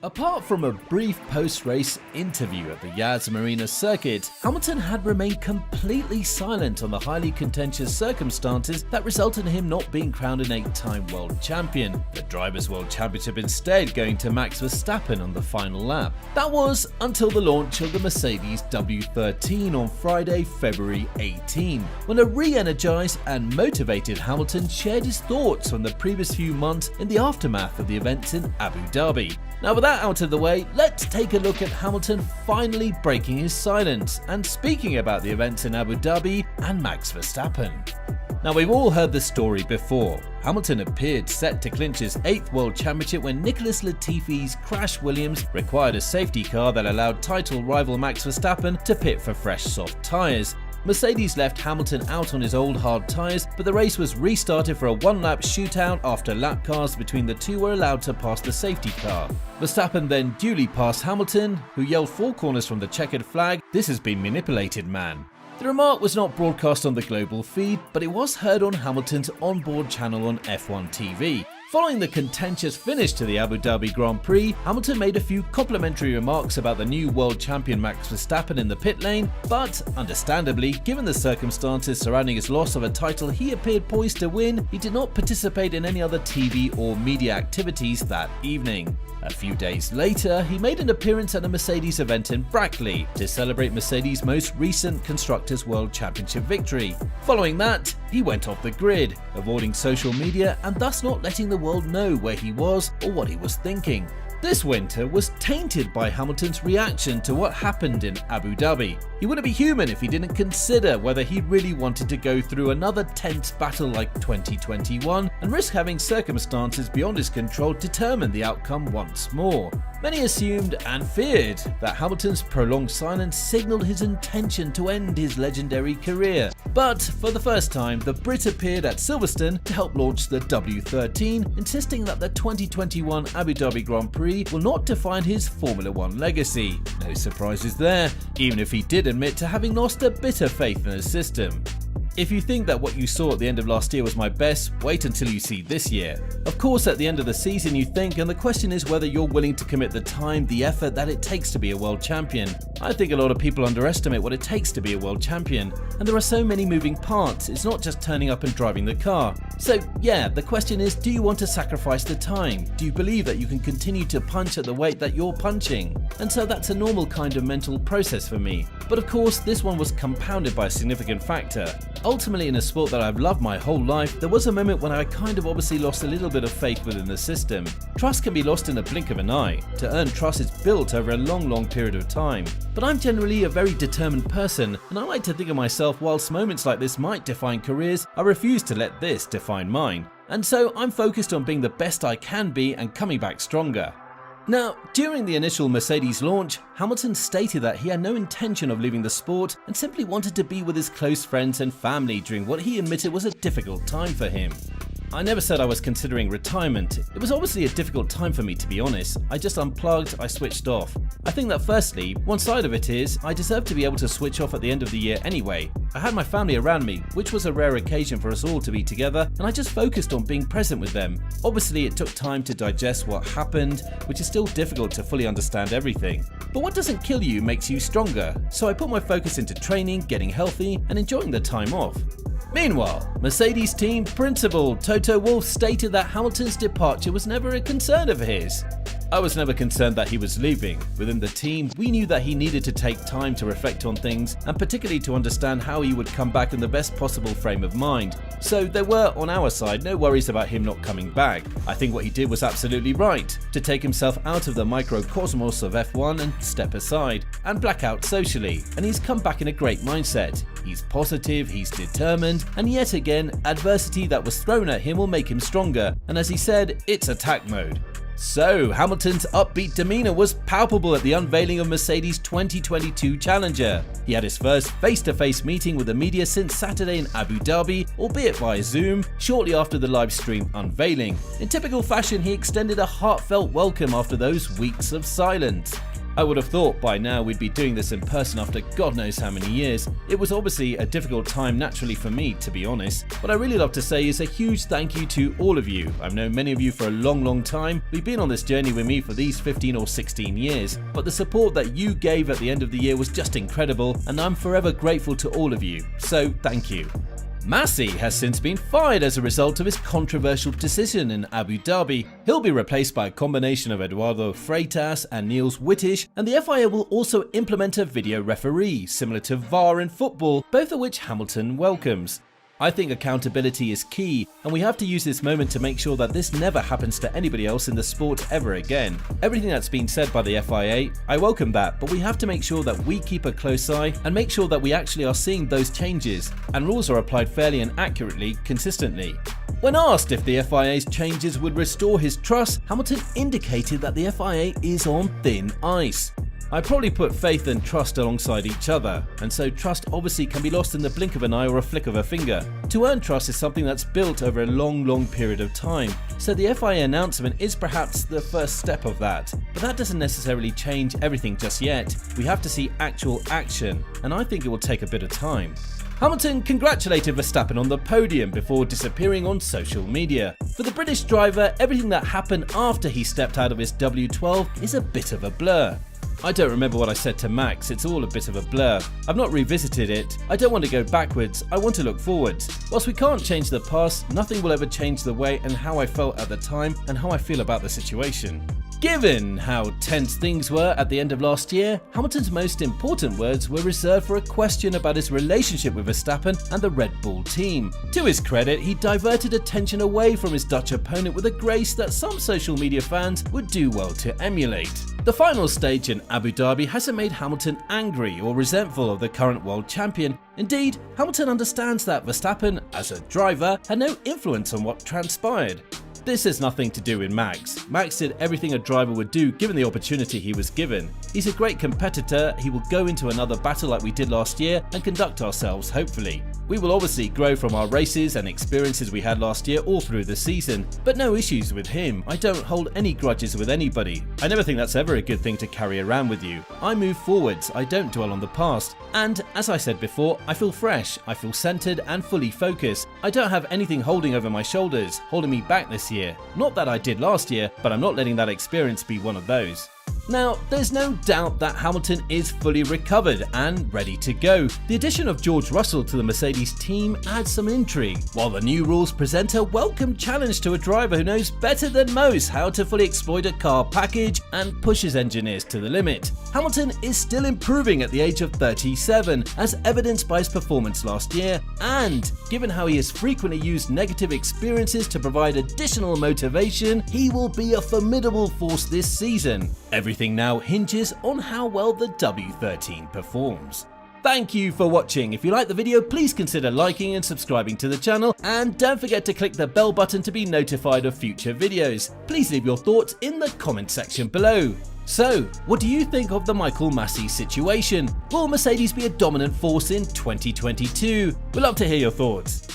Apart from a brief post-race interview at the Yas Marina circuit, Hamilton had remained completely silent on the highly contentious circumstances that resulted in him not being crowned an 8-time world champion, the Drivers' World Championship instead going to Max Verstappen on the final lap. That was until the launch of the Mercedes W13 on Friday, February 18, when a re-energized and motivated Hamilton shared his thoughts from the previous few months in the aftermath of the events in Abu Dhabi. Now with that out of the way, let's take a look at Hamilton finally breaking his silence and speaking about the events in Abu Dhabi and Max Verstappen. Now we've all heard this story before. Hamilton appeared set to clinch his 8th World Championship when Nicholas Latifi's Crash Williams required a safety car that allowed title rival Max Verstappen to pit for fresh soft tyres. Mercedes left Hamilton out on his old hard tyres, but the race was restarted for a one-lap shootout after lap cars between the two were allowed to pass the safety car. Verstappen then duly passed Hamilton, who yelled 4 corners from the checkered flag, "This has been manipulated, man." The remark was not broadcast on the global feed, but it was heard on Hamilton's onboard channel on F1 TV. Following the contentious finish to the Abu Dhabi Grand Prix, Hamilton made a few complimentary remarks about the new world champion Max Verstappen in the pit lane, but understandably, given the circumstances surrounding his loss of a title he appeared poised to win, he did not participate in any other TV or media activities that evening. A few days later, he made an appearance at a Mercedes event in Brackley to celebrate Mercedes' most recent Constructors' World Championship victory. Following that, he went off the grid, avoiding social media and thus not letting the world know where he was or what he was thinking. This winter was tainted by Hamilton's reaction to what happened in Abu Dhabi. He wouldn't be human if he didn't consider whether he really wanted to go through another tense battle like 2021 and risk having circumstances beyond his control determine the outcome once more. Many assumed and feared that Hamilton's prolonged silence signalled his intention to end his legendary career. But for the first time, the Brit appeared at Silverstone to help launch the W13, insisting that the 2021 Abu Dhabi Grand Prix will not define his Formula 1 legacy. No surprises there, even if he did admit to having lost a bit of faith in the system. If you think that what you saw at the end of last year was my best, wait until you see this year. Of course, at the end of the season you think, and the question is whether you're willing to commit the time, the effort that it takes to be a world champion. I think a lot of people underestimate what it takes to be a world champion, and there are so many moving parts, it's not just turning up and driving the car. So yeah, the question is, do you want to sacrifice the time? Do you believe that you can continue to punch at the weight that you're punching? And so that's a normal kind of mental process for me. But of course, this one was compounded by a significant factor. Ultimately, in a sport that I've loved my whole life, there was a moment when I kind of obviously lost a little bit of faith within the system. Trust can be lost in a blink of an eye. To earn trust is built over a long period of time. But I'm generally a very determined person, and I like to think of myself, whilst moments like this might define careers, I refuse to let this define mine. And so I'm focused on being the best I can be and coming back stronger. Now, during the initial Mercedes launch, Hamilton stated that he had no intention of leaving the sport and simply wanted to be with his close friends and family during what he admitted was a difficult time for him. I never said I was considering retirement. It was obviously a difficult time for me, to be honest. I just unplugged, I switched off. I think that firstly, one side of it is, I deserve to be able to switch off at the end of the year anyway. I had my family around me, which was a rare occasion for us all to be together, and I just focused on being present with them. Obviously it took time to digest what happened, which is still difficult to fully understand everything. But what doesn't kill you makes you stronger, so I put my focus into training, getting healthy, and enjoying the time off. Meanwhile, Mercedes team principal Toto Wolff stated that Hamilton's departure was never a concern of his. I was never concerned that he was leaving. Within the team, we knew that he needed to take time to reflect on things and particularly to understand how he would come back in the best possible frame of mind. So there were, on our side, no worries about him not coming back. I think what he did was absolutely right, to take himself out of the microcosmos of F1 and step aside, and black out socially, and he's come back in a great mindset. He's positive, he's determined, and yet again, adversity that was thrown at him will make him stronger, and as he said, it's attack mode. So, Hamilton's upbeat demeanour was palpable at the unveiling of Mercedes' 2022 Challenger. He had his first face-to-face meeting with the media since Saturday in Abu Dhabi, albeit via Zoom, shortly after the live stream unveiling. In typical fashion, he extended a heartfelt welcome after those weeks of silence. I would have thought by now we'd be doing this in person after God knows how many years. It was obviously a difficult time naturally for me, to be honest. What I really love to say is a huge thank you to all of you. I've known many of you for a long time. We've been on this journey with me for these 15 or 16 years, but the support that you gave at the end of the year was just incredible, and I'm forever grateful to all of you. So thank you. Massi has since been fired as a result of his controversial decision in Abu Dhabi. He'll be replaced by a combination of Eduardo Freitas and Niels Wittisch, and the FIA will also implement a video referee, similar to VAR in football, both of which Hamilton welcomes. I think accountability is key, and we have to use this moment to make sure that this never happens to anybody else in the sport ever again. Everything that's been said by the FIA, I welcome that, but we have to make sure that we keep a close eye and make sure that we actually are seeing those changes, and rules are applied fairly and accurately, consistently. When asked if the FIA's changes would restore his trust, Hamilton indicated that the FIA is on thin ice. I probably put faith and trust alongside each other, and so trust obviously can be lost in the blink of an eye or a flick of a finger. To earn trust is something that's built over a long period of time, so the FIA announcement is perhaps the first step of that. But that doesn't necessarily change everything just yet. We have to see actual action, and I think it will take a bit of time. Hamilton congratulated Verstappen on the podium before disappearing on social media. For the British driver, everything that happened after he stepped out of his W12 is a bit of a blur. I don't remember what I said to Max, it's all a bit of a blur. I've not revisited it, I don't want to go backwards, I want to look forwards. Whilst we can't change the past, nothing will ever change the way and how I felt at the time and how I feel about the situation. Given how tense things were at the end of last year, Hamilton's most important words were reserved for a question about his relationship with Verstappen and the Red Bull team. To his credit, he diverted attention away from his Dutch opponent with a grace that some social media fans would do well to emulate. The final stage in Abu Dhabi hasn't made Hamilton angry or resentful of the current world champion. Indeed, Hamilton understands that Verstappen, as a driver, had no influence on what transpired. This has nothing to do with Max. Max did everything a driver would do given the opportunity he was given. He's a great competitor, he will go into another battle like we did last year and conduct ourselves hopefully. We will obviously grow from our races and experiences we had last year all through the season, but no issues with him. I don't hold any grudges with anybody. I never think that's ever a good thing to carry around with you. I move forwards, I don't dwell on the past. And as I said before, I feel fresh, I feel centered and fully focused. I don't have anything holding over my shoulders, holding me back this year. Not that I did last year, but I'm not letting that experience be one of those. Now, there's no doubt that Hamilton is fully recovered and ready to go. The addition of George Russell to the Mercedes team adds some intrigue, while the new rules present a welcome challenge to a driver who knows better than most how to fully exploit a car package and pushes engineers to the limit. Hamilton is still improving at the age of 37, as evidenced by his performance last year, and given how he has frequently used negative experiences to provide additional motivation, he will be a formidable force this season. Everything now hinges on how well the W13 performs. Thank you for watching. If you liked the video, please consider liking and subscribing to the channel, and don't forget to click the bell button to be notified of future videos. Please leave your thoughts in the comment section below. So, what do you think of the Michael Massi situation? Will Mercedes be a dominant force in 2022? We'd love to hear your thoughts.